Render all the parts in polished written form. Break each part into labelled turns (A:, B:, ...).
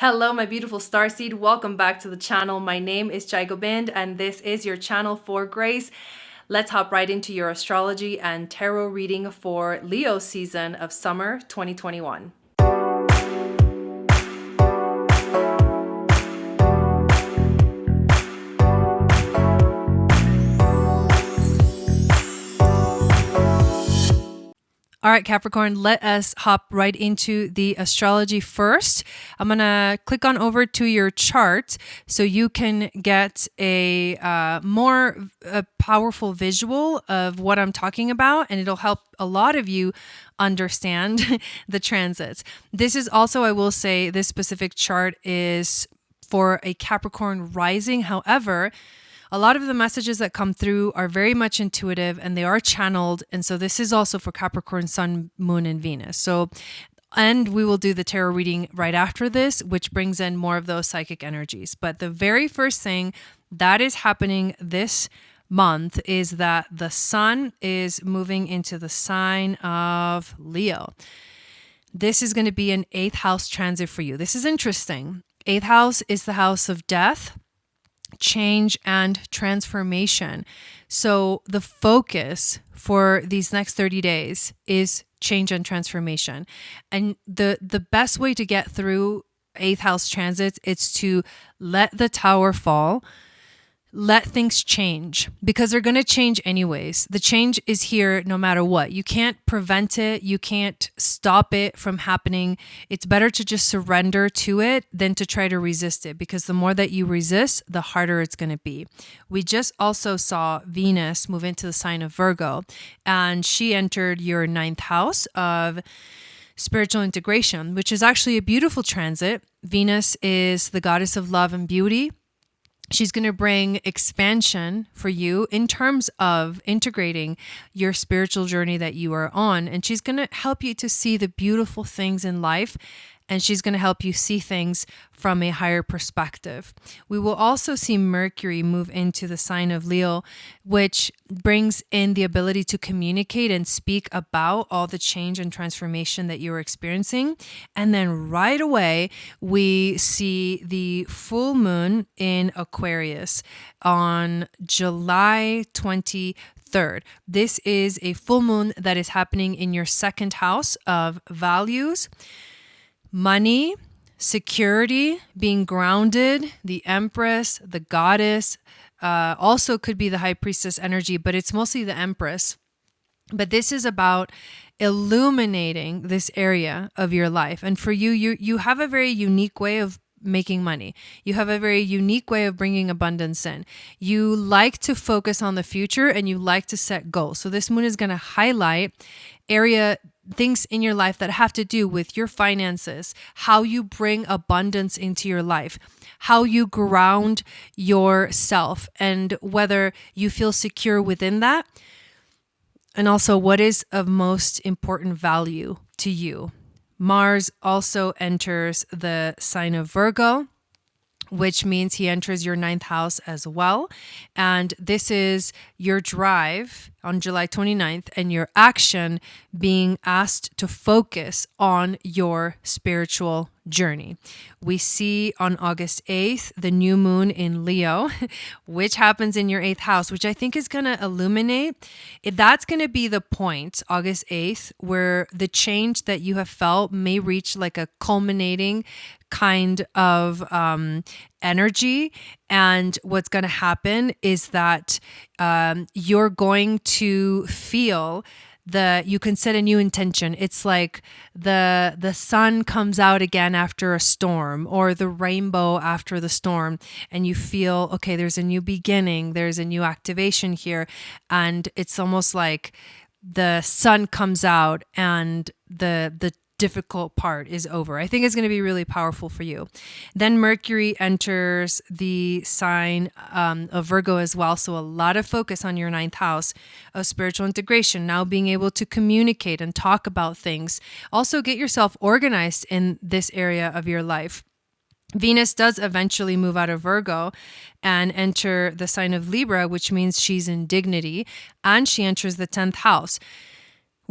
A: Hello, my beautiful starseed. Welcome back to the channel. My name is Gobind, and this is your channel for grace. Let's hop right into your astrology and tarot reading for Leo season of summer 2021. All right, Capricorn, let us hop right into the astrology first. I'm going to click on over to your chart so you can get a more powerful visual of what I'm talking about, and it'll help a lot of you understand the transits. This is also, I will say, this specific chart is for a Capricorn rising. However, a lot of the messages that come through are very much intuitive and they are channeled. And so this is also for Capricorn, Sun, Moon, and Venus. And we will do the tarot reading right after this, which brings in more of those psychic energies. But the very first thing that is happening this month is that the sun is moving into the sign of Leo. This is going to be an 8th house transit for you. This is interesting. 8th house is the house of death, change, and transformation. So the focus for these next 30 days is change and transformation. And the best way to get through 8th house transits is to let the tower fall. Let things change, because they're going to change anyways. The change is here no matter what. You can't prevent it. You can't stop it from happening. It's better to just surrender to it than to try to resist it, because the more that you resist, the harder it's going to be. We just also saw Venus move into the sign of Virgo, and she entered your 9th house of spiritual integration, which is actually a beautiful transit. Venus is the goddess of love and beauty. She's going to bring expansion for you in terms of integrating your spiritual journey that you are on. And she's going to help you to see the beautiful things in life. And she's going to help you see things from a higher perspective. We will also see Mercury move into the sign of Leo, which brings in the ability to communicate and speak about all the change and transformation that you're experiencing. And then right away, we see the full moon in Aquarius on July 23rd. This is a full moon that is happening in your 2nd house of values, money, security, being grounded, the Empress, the goddess, also could be the High Priestess energy, but it's mostly the Empress. But this is about illuminating this area of your life. And for you have a very unique way of making money. You have a very unique way of bringing abundance in. You like to focus on the future and you like to set goals. So this moon is going to highlight things in your life that have to do with your finances, how you bring abundance into your life, how you ground yourself, and whether you feel secure within that. And also what is of most important value to you. Mars also enters the sign of Virgo, which means he enters your 9th house as well. And this is your drive on July 29th and your action being asked to focus on your spiritual journey. We see on August 8th, the new moon in Leo, which happens in your 8th house, which I think is going to illuminate. That's going to be the point, August 8th, where the change that you have felt may reach like a culminating kind of energy. And what's going to happen is that you're going to feel you can set a new intention. It's like the sun comes out again after a storm, or the rainbow after the storm, and you feel, okay, there's a new beginning, there's a new activation here. And it's almost like the sun comes out and the difficult part is over. I think it's going to be really powerful for you. Then Mercury enters the sign of Virgo as well. So a lot of focus on your 9th house of spiritual integration, now being able to communicate and talk about things. Also get yourself organized in this area of your life. Venus does eventually move out of Virgo and enter the sign of Libra, which means she's in dignity, and she enters the 10th house,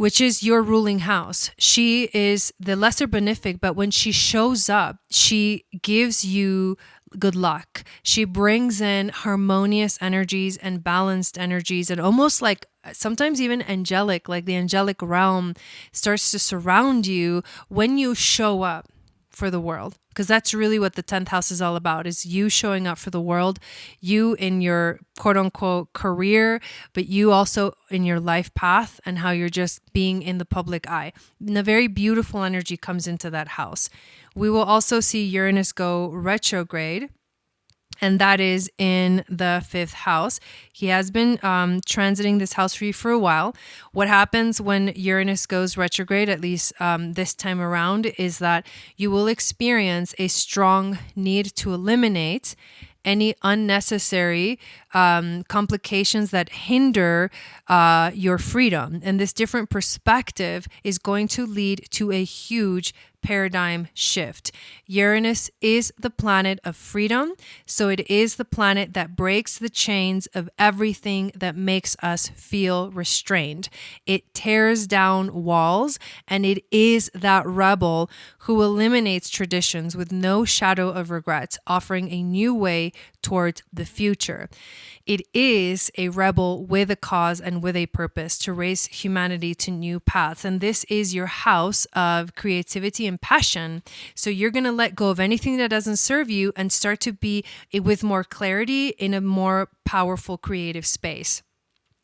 A: which is your ruling house. She is the lesser benefic, but when she shows up, she gives you good luck. She brings in harmonious energies and balanced energies, and almost like sometimes even angelic, like the angelic realm starts to surround you when you show up for the world, because that's really what the 10th house is all about, is you showing up for the world, you in your quote unquote career, but you also in your life path and how you're just being in the public eye. And a very beautiful energy comes into that house. We will also see Uranus go retrograde, and that is in the 5th house. He has been transiting this house for you for a while. What happens when Uranus goes retrograde, at least this time around, is that you will experience a strong need to eliminate any unnecessary complications that hinder your freedom. And this different perspective is going to lead to a huge paradigm shift. Uranus is the planet of freedom, so it is the planet that breaks the chains of everything that makes us feel restrained. It tears down walls, and it is that rebel who eliminates traditions with no shadow of regret, offering a new way towards the future. It is a rebel with a cause and with a purpose to raise humanity to new paths. And this is your house of creativity and passion. So you're going to let go of anything that doesn't serve you and start to be with more clarity in a more powerful creative space.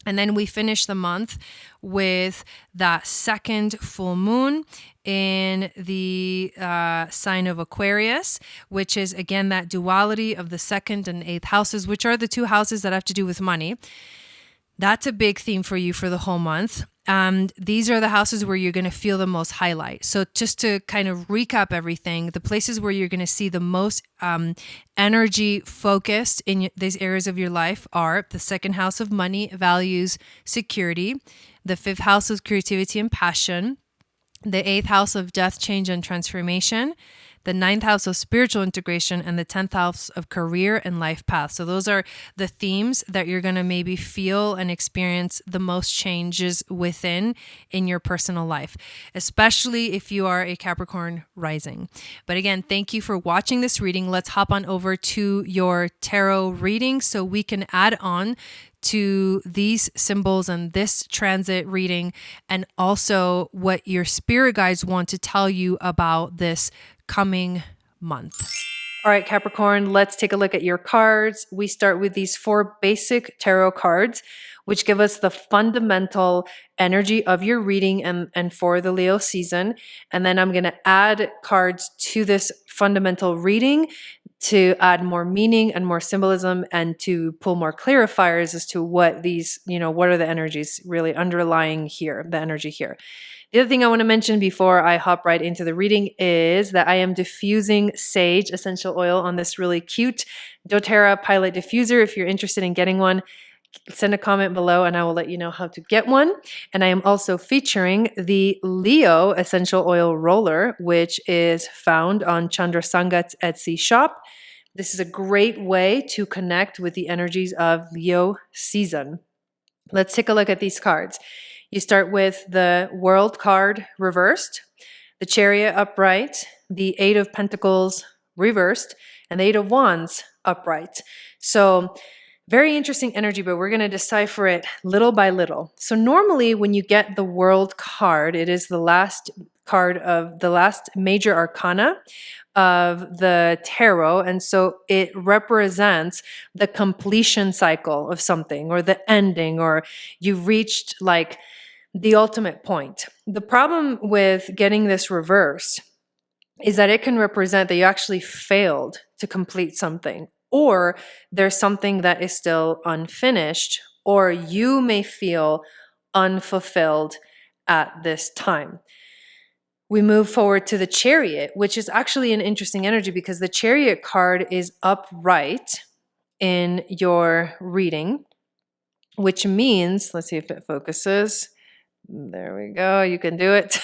A: And then we finish the month with that second full moon in the sign of Aquarius, which is, again, that duality of the 2nd and 8th houses, which are the 2 houses that have to do with money. That's a big theme for you for the whole month. These are the houses where you're going to feel the most highlight. So just to kind of recap everything, the places where you're going to see the most energy focused in these areas of your life are the 2nd house of money, values, security, the 5th house of creativity and passion, the 8th house of death, change, and transformation, the 9th house of spiritual integration, and the 10th house of career and life path. So those are the themes that you're going to maybe feel and experience the most changes within in your personal life, especially if you are a Capricorn rising. But again, thank you for watching this reading. Let's hop on over to your tarot reading so we can add on to these symbols and this transit reading, and also what your spirit guides want to tell you about this coming month. All right, Capricorn, let's take a look at your cards. We start with these 4 basic tarot cards, which give us the fundamental energy of your reading and for the Leo season. And then I'm going to add cards to this fundamental reading to add more meaning and more symbolism and to pull more clarifiers as to what these, what are the energies really underlying here, the energy here. The other thing I want to mention before I hop right into the reading is that I am diffusing sage essential oil on this really cute doTERRA pilot diffuser. If you're interested in getting one, send a comment below and I will let you know how to get one. And I am also featuring the Leo essential oil roller, which is found on Chandra Sangat's Etsy shop. This is a great way to connect with the energies of Leo season. Let's take a look at these cards. You start with the World card reversed, the Chariot upright, the 8 of Pentacles reversed, and the 8 of Wands upright. So very interesting energy, but we're going to decipher it little by little. So normally when you get the World card, it is the last card of the last major arcana of the tarot. And so it represents the completion cycle of something, or the ending, or you've reached like the ultimate point. The problem with getting this reverse is that it can represent that you actually failed to complete something, or there's something that is still unfinished, or you may feel unfulfilled at this time. We move forward to the Chariot, which is actually an interesting energy because the Chariot card is upright in your reading, which means, let's see if it focuses. There we go. You can do it.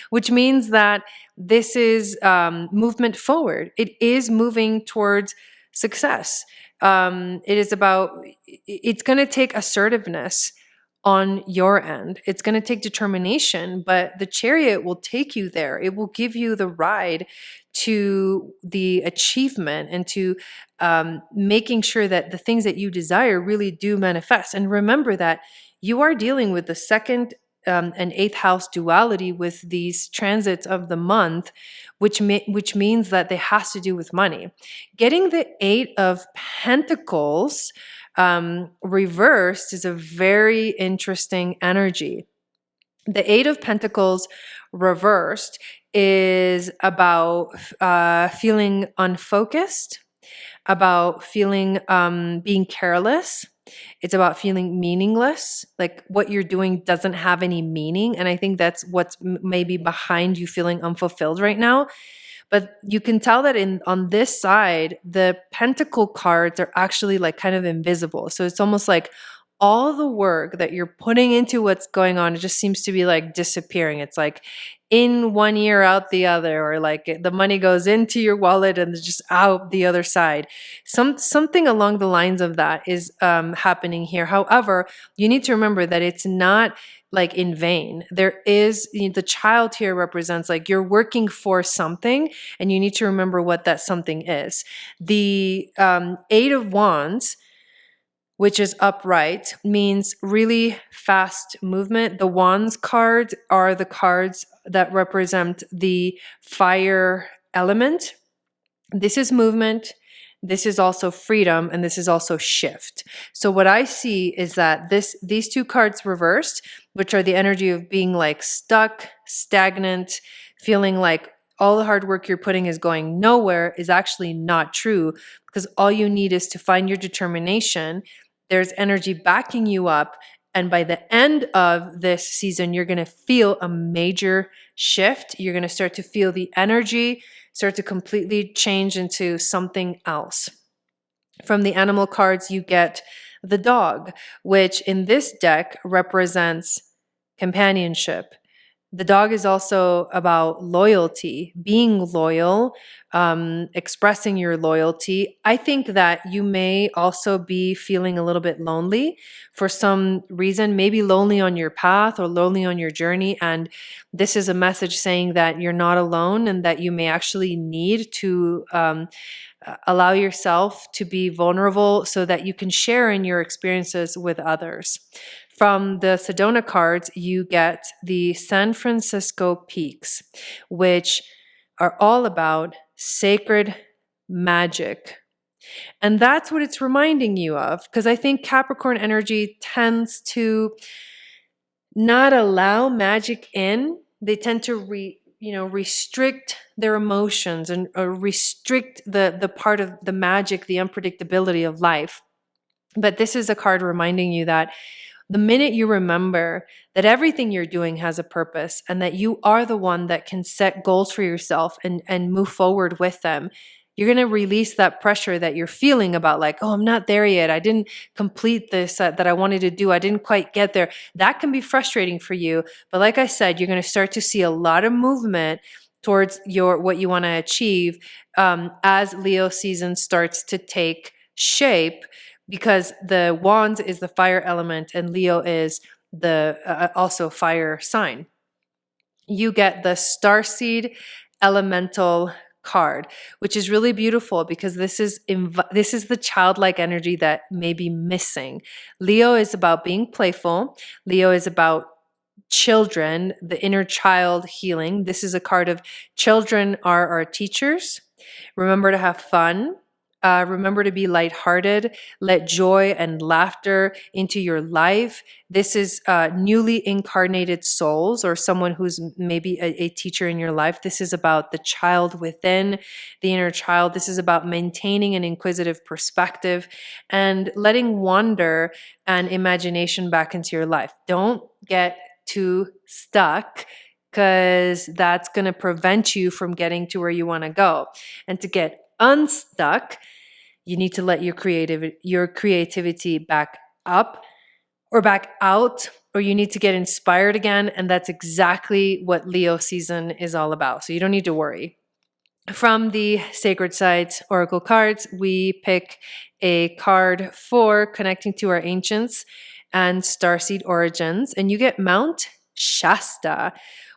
A: Which means that this is movement forward. It is moving towards success. It's going to take assertiveness on your end. It's going to take determination, but the Chariot will take you there. It will give you the ride to the achievement and to making sure that the things that you desire really do manifest. And remember that you are dealing with the second and eighth house duality with these transits of the month, which means that they has to do with money. Getting the Eight of Pentacles reversed is a very interesting energy. The Eight of Pentacles reversed is about feeling unfocused, about feeling being careless. It's about feeling meaningless, like what you're doing doesn't have any meaning. And I think that's what's maybe behind you feeling unfulfilled right now. But you can tell that on this side, the pentacle cards are actually like kind of invisible. So it's almost like all the work that you're putting into what's going on, it just seems to be like disappearing. It's like in one ear, out the other, or like the money goes into your wallet and it's just out the other side. Something along the lines of that is happening here. However, you need to remember that it's not like in vain. There is, the child here represents like you're working for something, and you need to remember what that something is. The Eight of Wands, which is upright, means really fast movement. The Wands cards are the cards that represent the fire element. This is movement. This is also freedom, and this is also shift. So what I see is that these two cards reversed, which are the energy of being like stuck, stagnant, feeling like all the hard work you're putting is going nowhere, is actually not true, because all you need is to find your determination. There's energy backing you up. And by the end of this season, you're going to feel a major shift. You're going to start to feel the energy start to completely change into something else. From the animal cards, you get the dog, which in this deck represents companionship. The dog is also about loyalty, being loyal, expressing your loyalty. I think that you may also be feeling a little bit lonely for some reason, maybe lonely on your path or lonely on your journey. And this is a message saying that you're not alone and that you may actually need to allow yourself to be vulnerable so that you can share in your experiences with others. From the Sedona cards, you get the San Francisco Peaks, which are all about sacred magic. And that's what it's reminding you of, because I think Capricorn energy tends to not allow magic in. They tend to restrict their emotions and restrict the part of the magic, the unpredictability of life. But this is a card reminding you that the minute you remember that everything you're doing has a purpose and that you are the one that can set goals for yourself and move forward with them, you're going to release that pressure that you're feeling about like, oh, I'm not there yet. I didn't complete this that I wanted to do. I didn't quite get there. That can be frustrating for you. But like I said, you're going to start to see a lot of movement towards what you want to achieve as Leo season starts to take shape. Because the Wands is the fire element and Leo is the also fire sign. You get the Starseed Elemental card, which is really beautiful because this is the childlike energy that may be missing. Leo is about being playful. Leo is about children, the inner child healing. This is a card of children are our teachers. Remember to have fun. Remember to be lighthearted. Let joy and laughter into your life. This is newly incarnated souls or someone who's maybe a teacher in your life. This is about the child within, the inner child. This is about maintaining an inquisitive perspective and letting wonder and imagination back into your life. Don't get too stuck, because that's going to prevent you from getting to where you want to go. And to get unstuck, you need to let your creativity back up or back out, or you need to get inspired again. And that's exactly what Leo season is all about. So you don't need to worry. From the Sacred Sites Oracle cards, we pick a card for connecting to our ancients. and starseed origins. And you get Mount Shasta,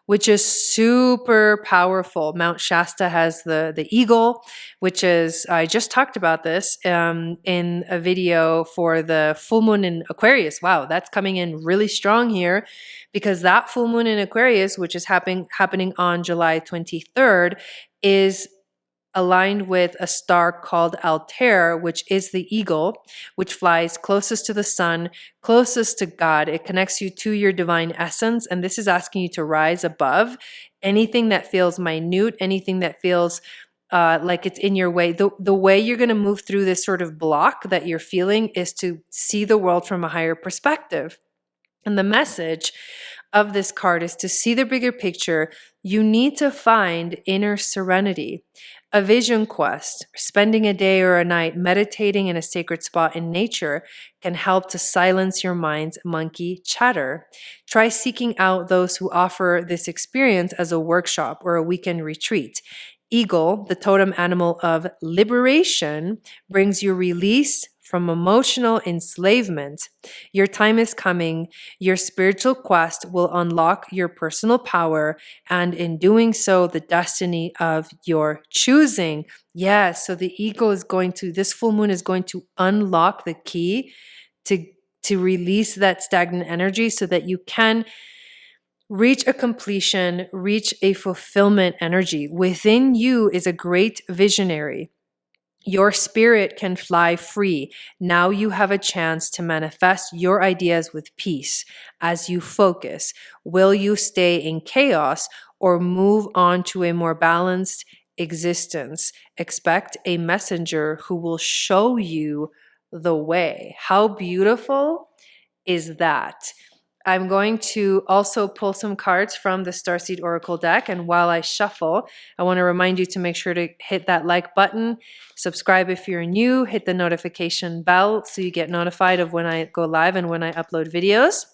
A: which is super powerful. Mount Shasta has the eagle, which is, I just talked about this in a video for the full moon in Aquarius. Wow, that's coming in really strong here, because that full moon in Aquarius, which is happening on July 23rd, is aligned with a star called Altair, which is the eagle, which flies closest to the sun, closest to God. It connects you to your divine essence. And this is asking you to rise above anything that feels minute, anything that feels like it's in your way. The way you're going to move through this sort of block that you're feeling is to see the world from a higher perspective. And the message of this card is to see the bigger picture. You need to find inner serenity. A vision quest, spending a day or a night meditating in a sacred spot in nature can help to silence your mind's monkey chatter. Try seeking out those who offer this experience as a workshop or a weekend retreat. Eagle, the totem animal of liberation, brings you release from emotional enslavement. Your time is coming. Your spiritual quest will unlock your personal power, and in doing so, the destiny of your choosing. Yes, so the eagle is this full moon is going to unlock the key to release that stagnant energy so that you can reach a completion, reach a fulfillment energy. Within you is a great visionary. Your spirit can fly free. Now you have a chance to manifest your ideas with peace as you focus. Will you stay in chaos or move on to a more balanced existence? Expect a messenger who will show you the way. How beautiful is that? I'm going to also pull some cards from the Starseed Oracle deck. And while I shuffle, I want to remind you to make sure to hit that like button, subscribe if you're new, hit the notification bell so you get notified of when I go live and when I upload videos.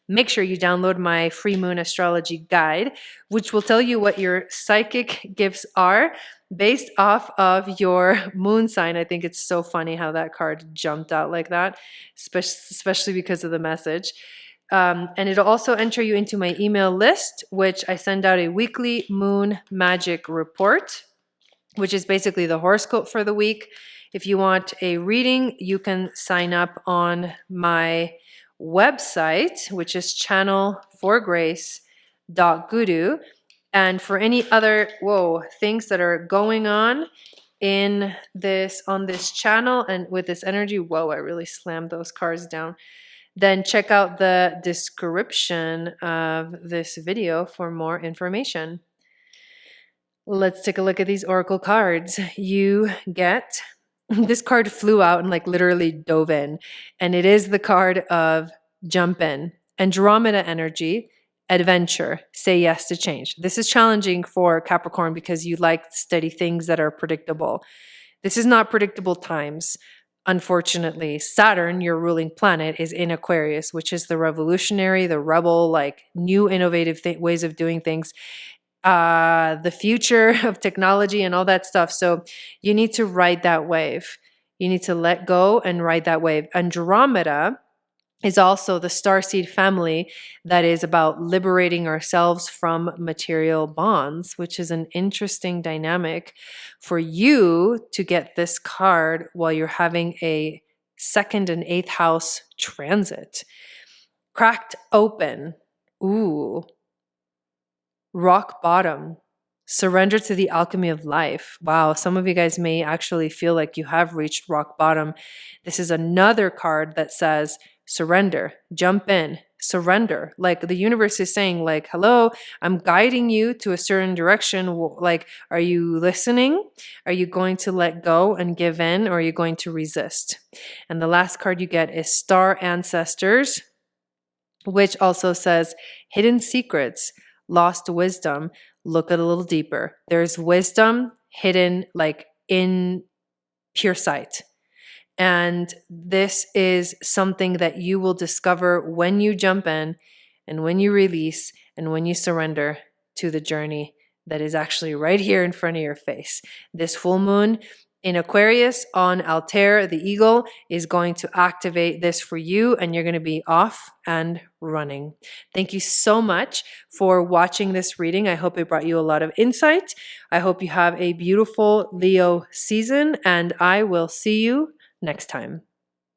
A: Make sure you download my free moon astrology guide, which will tell you what your psychic gifts are based off of your moon sign. I think it's so funny how that card jumped out like that, especially because of the message. And it'll also enter you into my email list, which I send out a weekly moon magic report, which is basically the horoscope for the week. If you want a reading, you can sign up on my website, which is channelforgrace.guru. And for any other things that are going on on this channel and with this energy, I really slammed those cards down. Then check out the description of this video for more information. Let's take a look at these oracle cards. You get, this card flew out and like literally dove in, and it is the card of jump in, Andromeda energy, adventure, say yes to change. This is challenging for Capricorn because you like steady things that are predictable. This is not predictable times. Unfortunately, Saturn, your ruling planet, is in Aquarius, which is the revolutionary, the rebel, like new innovative ways of doing things, the future of technology and all that stuff. So you need to ride that wave. You need to let go and ride that wave. Andromeda is also the starseed family that is about liberating ourselves from material bonds, which is an interesting dynamic for you to get this card while you're having a 2nd and 8th house transit. Cracked open. Ooh. Rock bottom. Surrender to the alchemy of life. Wow, some of you guys may actually feel like you have reached rock bottom. This is another card that says, surrender, jump in, surrender. Like the universe is saying, like, hello, I'm guiding you to a certain direction. Like, are you listening? Are you going to let go and give in, or are you going to resist? And the last card you get is Star Ancestors, which also says hidden secrets, lost wisdom. Look at a little deeper. There's wisdom hidden like in pure sight. And this is something that you will discover when you jump in and when you release and when you surrender to the journey that is actually right here in front of your face. This full moon in Aquarius on Altair, the eagle, is going to activate this for you, and you're going to be off and running. Thank you so much for watching this reading. I hope it brought you a lot of insight. I hope you have a beautiful Leo season, and I will see you next time.